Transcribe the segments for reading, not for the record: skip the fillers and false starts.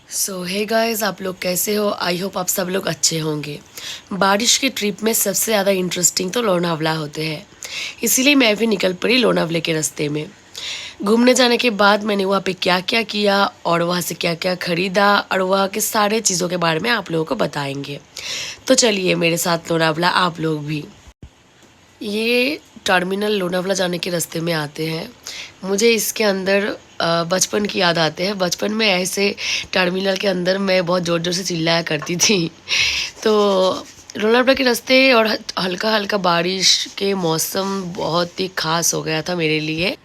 सो hey guys, आप लोग कैसे हो? आई होप आप सब लोग अच्छे होंगे। बारिश के ट्रिप में सबसे ज़्यादा इंटरेस्टिंग तो लोनावला होते हैं, इसीलिए मैं भी निकल पड़ी लोनावले के रास्ते में। घूमने जाने के बाद मैंने वहाँ पे क्या क्या किया और वहाँ से क्या क्या खरीदा और वहाँ के सारे चीज़ों के बारे में आप लोगों को बताएंगे। तो चलिए मेरे साथ लोनावला आप लोग भी। ये टर्मिनल लोनावला जाने के रास्ते में आते हैं। मुझे इसके अंदर बचपन की याद आते हैं। बचपन में ऐसे टर्मिनल के अंदर मैं बहुत ज़ोर ज़ोर से चिल्लाया करती थी। तो लोनावला के रास्ते और हल्का हल्का बारिश के मौसम बहुत ही ख़ास हो गया था मेरे लिए।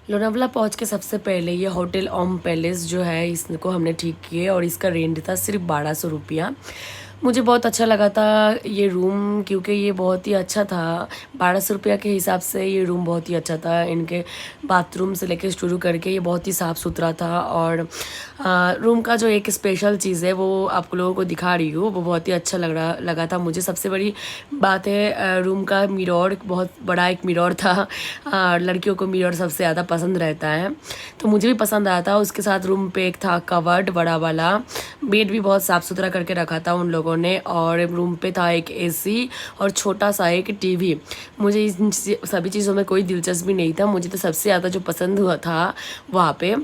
लोनावला पहुंच के सबसे पहले ये होटल ओम पैलेस जो है इसको हमने ठीक किए और इसका रेंट था सिर्फ 1200 रुपया। मुझे बहुत अच्छा लगा था ये रूम, क्योंकि ये बहुत ही अच्छा था। 1200 रुपया के हिसाब से ये रूम बहुत ही अच्छा था। इनके बाथरूम से लेकर शुरू करके ये बहुत ही साफ़ सुथरा था। और रूम का जो एक स्पेशल चीज़ है वो आप लोगों को दिखा रही हूँ, वो बहुत ही अच्छा लगा था मुझे। सबसे बड़ी बात है रूम का मिरर, बहुत बड़ा एक मिरर था। लड़कियों को मिरर सबसे ज़्यादा पसंद रहता है, तो मुझे भी पसंद आया था। उसके साथ रूम पे एक था कवर्ड बड़ा वाला, बेड भी बहुत साफ़ सुथरा करके रखा था उन लोगों ने। और रूम पे था एक एसी और छोटा सा एक टीवी। मुझे इन सभी चीज़ों में कोई दिलचस्पी नहीं था। मुझे तो सबसे ज़्यादा जो पसंद हुआ था वहाँ पे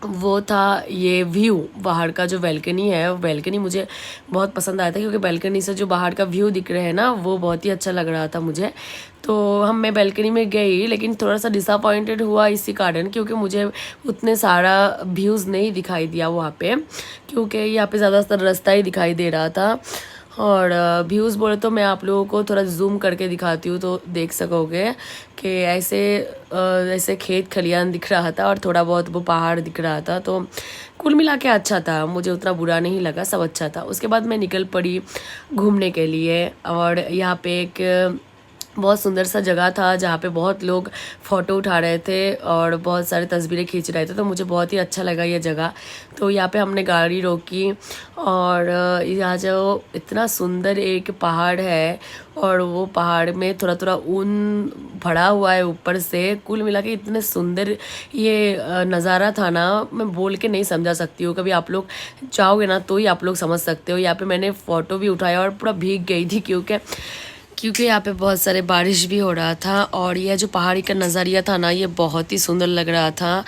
वो था ये व्यू। बाहर का जो बैल्कनी है, वो बैल्कनी मुझे बहुत पसंद आया था, क्योंकि बैल्कनी से जो बाहर का व्यू दिख रहे हैं ना, वो बहुत ही अच्छा लग रहा था मुझे। तो मैं बैल्कनी में गई, लेकिन थोड़ा सा डिसअपॉइंटेड हुआ इसी कारण, क्योंकि मुझे उतने सारा व्यूज़ नहीं दिखाई दिया वहाँ पे, क्योंकि यहाँ पे ज़्यादातर रास्ता ही दिखाई दे रहा था। और व्यूज़ बोले तो मैं आप लोगों को थोड़ा जूम करके दिखाती हूँ तो देख सकोगे कि ऐसे खेत खलियान दिख रहा था और थोड़ा बहुत वो पहाड़ दिख रहा था। तो कुल मिला के अच्छा था, मुझे उतना बुरा नहीं लगा, सब अच्छा था। उसके बाद मैं निकल पड़ी घूमने के लिए। और यहाँ पे एक बहुत सुंदर सा जगह था जहाँ पे बहुत लोग फ़ोटो उठा रहे थे और बहुत सारे तस्वीरें खींच रहे थे, तो मुझे बहुत ही अच्छा लगा ये जगह। तो यहाँ पे हमने गाड़ी रोकी और यहाँ जो इतना सुंदर एक पहाड़ है और वो पहाड़ में थोड़ा थोड़ा ऊन भरा हुआ है ऊपर से। कुल मिला के इतने सुंदर ये नज़ारा था ना, मैं बोल के नहीं समझा सकती हूँ। कभी आप लोग जाओगे ना तो ही आप लोग समझ सकते हो। यहाँ पे मैंने फ़ोटो भी उठाया और पूरा भीग गई थी, क्योंकि यहाँ पे बहुत सारे बारिश भी हो रहा था। और यह जो पहाड़ी का नज़रिया था ना, ये बहुत ही सुंदर लग रहा था।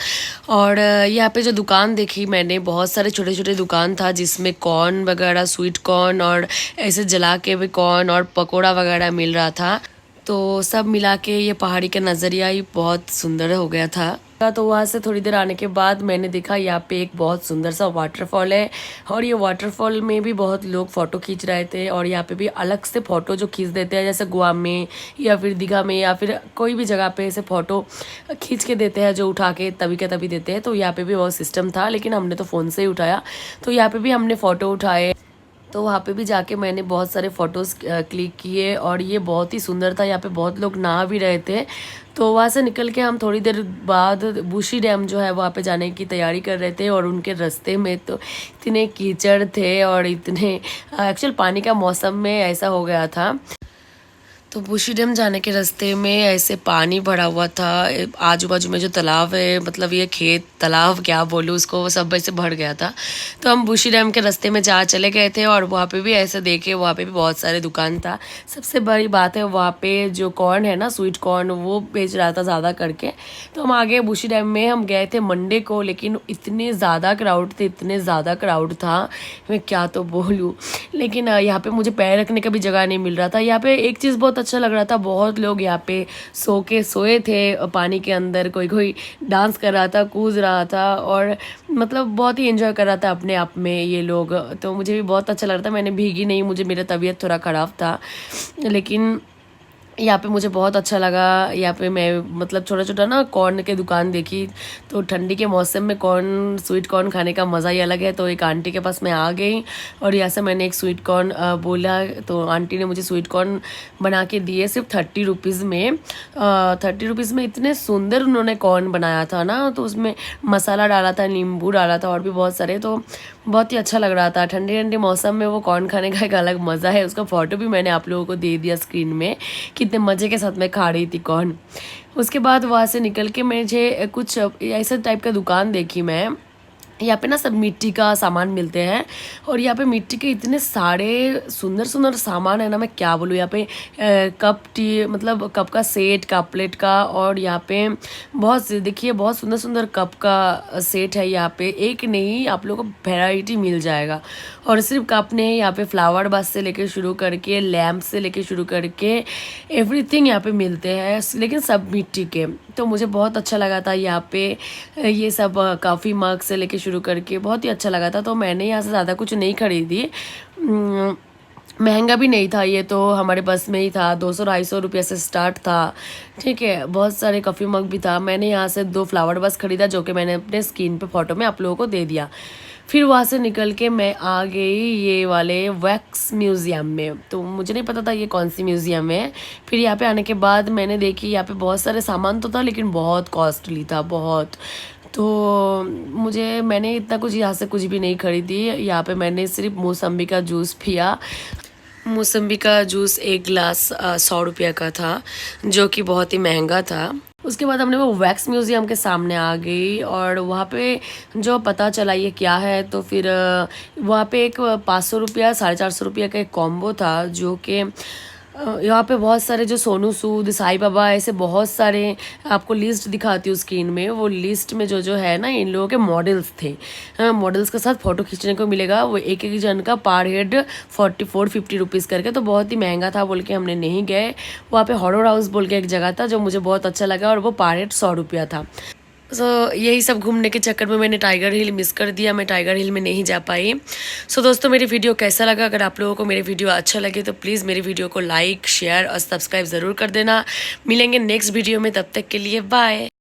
और यहाँ पे जो दुकान देखी मैंने, बहुत सारे छोटे छोटे दुकान था जिसमें कॉर्न वगैरह, स्वीट कॉर्न और ऐसे जला के भी कॉर्न और पकोड़ा वगैरह मिल रहा था। तो सब मिला के ये पहाड़ी का नज़रिया ही बहुत सुंदर हो गया था। तो वहाँ से थोड़ी देर आने के बाद मैंने देखा यहाँ पे एक बहुत सुंदर सा वाटरफॉल है। और ये वाटरफॉल में भी बहुत लोग फ़ोटो खींच रहे थे। और यहाँ पे भी अलग से फ़ोटो जो खींच देते हैं, जैसे गोवा में या फिर दीघा में या फिर कोई भी जगह पे ऐसे फ़ोटो खींच के देते हैं, जो उठा के तभी के तभी देते हैं। तो यहाँ पे भी बहुत सिस्टम था, लेकिन हमने तो फ़ोन से ही उठाया। तो यहाँ पे भी हमने फ़ोटो उठाए। तो वहाँ पे भी जाके मैंने बहुत सारे फ़ोटोज़ क्लिक किए और ये बहुत ही सुंदर था। यहाँ पे बहुत लोग नहा भी रहे थे। तो वहाँ से निकल के हम थोड़ी देर बाद बुशी डैम जो है वहाँ पे जाने की तैयारी कर रहे थे। और उनके रास्ते में तो इतने कीचड़ थे और इतने एक्चुअल पानी का मौसम में ऐसा हो गया था। तो बुशी डैम जाने के रास्ते में ऐसे पानी भरा हुआ था। आजू बाजू में जो तालाब है, मतलब ये खेत तालाब क्या बोलूँ उसको, वो सब ऐसे भर गया था। तो हम बुशी डैम के रास्ते में जा चले गए थे और वहाँ पे भी ऐसे देखे, वहाँ पे भी बहुत सारे दुकान था। सबसे बड़ी बात है वहाँ पे जो कॉर्न है ना, स्वीट कॉर्न, वो बेच रहा था ज़्यादा करके। तो हम आगे बुशी डैम में हम गए थे मंडे को, लेकिन इतने ज़्यादा क्राउड थे, इतने ज़्यादा क्राउड था, मैं क्या तो बोलूँ। लेकिन यहाँ पे मुझे पैर रखने का भी जगह नहीं मिल रहा था। यहाँ पे एक चीज़ बहुत अच्छा लग रहा था, बहुत लोग यहाँ पे सोए थे पानी के अंदर। कोई कोई डांस कर रहा था, कूद रहा था और मतलब बहुत ही एंजॉय कर रहा था अपने आप में ये लोग। तो मुझे भी बहुत अच्छा लग रहा था। मैंने भीगी नहीं, मुझे मेरा तबीयत थोड़ा ख़राब था, लेकिन यहाँ पे मुझे बहुत अच्छा लगा। यहाँ पे मैं मतलब छोटा छोटा ना कॉर्न के दुकान देखी। तो ठंडी के मौसम में कॉर्न, स्वीट कॉर्न खाने का मज़ा ही अलग है। तो एक आंटी के पास मैं आ गई और यहाँ से मैंने एक स्वीट कॉर्न बोला, तो आंटी ने मुझे स्वीट कॉर्न बना के दिए सिर्फ 30 रुपीज़ में। 30 रुपीज़ में इतने सुंदर उन्होंने कॉर्न बनाया था ना। तो उसमें मसाला डाला था, नींबू डाला था और भी बहुत सारे, तो बहुत ही अच्छा लग रहा था। ठंडे ठंडे मौसम में वो कॉर्न खाने का एक अलग मज़ा है। उसका फ़ोटो भी मैंने आप लोगों को दे दिया स्क्रीन में, कितने मज़े के साथ मैं खा रही थी कॉर्न। उसके बाद वहाँ से निकल के मुझे कुछ ऐसे टाइप का दुकान देखी मैं, यहाँ पे ना सब मिट्टी का सामान मिलते हैं और यहाँ पे मिट्टी के इतने सारे सुंदर सुंदर सामान है ना, मैं क्या बोलूँ। यहाँ पे कप टी मतलब कप का सेट, कप प्लेट का, और यहाँ पे बहुत देखिए बहुत सुंदर सुंदर कप का सेट है। यहाँ पे एक नहीं, आप लोगों को वैरायटी मिल जाएगा। और सिर्फ कप नहीं, यहाँ पे फ्लावर बास से लेके शुरू करके लैम्प से लेके शुरू करके एवरीथिंग यहाँ पे मिलते हैं, लेकिन सब मिट्टी के। तो मुझे बहुत अच्छा लगा था यहाँ पे ये सब काफ़ी मग से लेके शुरू करके बहुत ही अच्छा लगा था। तो मैंने यहाँ से ज़्यादा कुछ नहीं खरीदी। महंगा भी नहीं था ये, तो हमारे बस में ही था, 200-250 रुपये से स्टार्ट था। ठीक है, बहुत सारे कॉफ़ी मग भी था। मैंने यहाँ से 2 फ्लावर बस खरीदा जो कि मैंने अपने स्क्रीन पे फ़ोटो में आप लोगों को दे दिया। फिर वहाँ से निकल के मैं आ गई ये वाले वैक्स म्यूज़ियम में। तो मुझे नहीं पता था ये कौन सी म्यूज़ियम है। फिर यहाँ पे आने के बाद मैंने देखी यहाँ पे बहुत सारे सामान तो था, लेकिन बहुत कॉस्टली था, बहुत। तो मैंने इतना कुछ यहाँ से कुछ भी नहीं खरीदी। यहाँ पे मैंने सिर्फ मौसम्बी का जूस पिया। मौसम्बी का जूस एक गिलास 100 रुपये का था, जो कि बहुत ही महंगा था। उसके बाद हमने वो वैक्स म्यूज़ियम के सामने आ गई और वहाँ पे जो पता चला ये क्या है, तो फिर वहाँ पे एक 500 रुपया 450 रुपये का एक कॉम्बो था, जो कि यहाँ पे बहुत सारे जो सोनू सूद, साईं बाबा, ऐसे बहुत सारे आपको लिस्ट दिखाती हूँ स्क्रीन में। वो लिस्ट में जो जो है ना, इन लोगों के मॉडल्स थे। मॉडल्स के साथ फ़ोटो खींचने को मिलेगा। वो एक एक जन का पर हेड 44-50 रुपीज़ करके, तो बहुत ही महंगा था बोल के हमने नहीं गए। वहाँ पे हॉरर हाउस बोल के एक जगह था जो मुझे बहुत अच्छा लगा, और वो पर हेड 100 रुपया था। यही सब घूमने के चक्कर में मैंने टाइगर हिल मिस कर दिया, मैं टाइगर हिल में नहीं जा पाई। दोस्तों, मेरी वीडियो कैसा लगा? अगर आप लोगों को मेरी वीडियो अच्छा लगे तो प्लीज़ मेरी वीडियो को लाइक, शेयर और सब्सक्राइब ज़रूर कर देना। मिलेंगे नेक्स्ट वीडियो में, तब तक के लिए बाय।